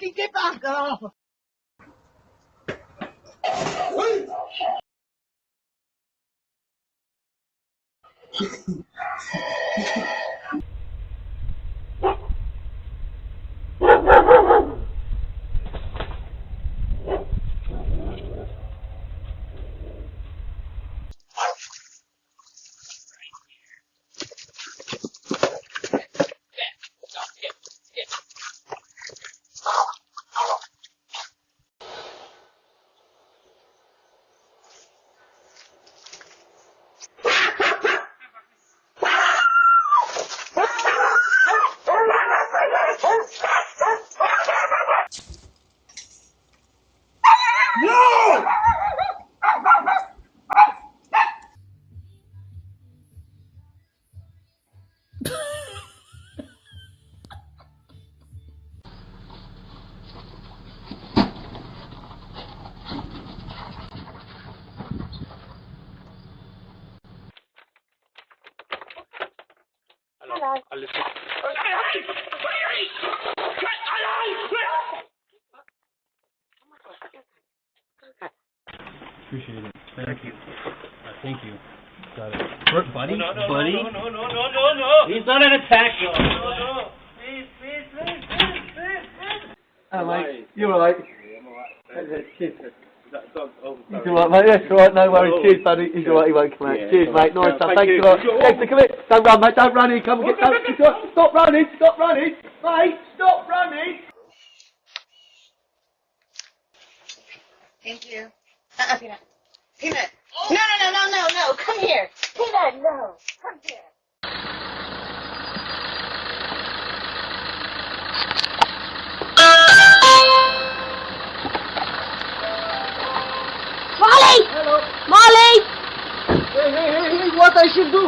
fucking get back off! Hello. Appreciate it. Thank you. Thank you. Got it. Buddy? Buddy? No. He's not an attack. No. Please. Hello, mate. You alright? I'm alright. Cheers. He's He's alright, mate. That's alright. No worries. Cheers, buddy. He's alright. He won't come out. Cheers, mate. Nice stuff. Thanks a lot. Dexter, come here. Don't run, mate. Don't run in. Come and get down. Stop running. Stop running. Mate, stop running. Thank you. Peanut. Peanut. No. Come here. Peanut, no. Come here. Molly! Hello. Molly! Hey, what I should do?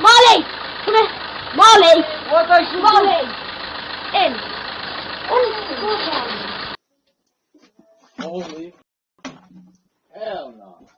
Molly! Come here! Molly! What I should Molly! In! Holy hell no.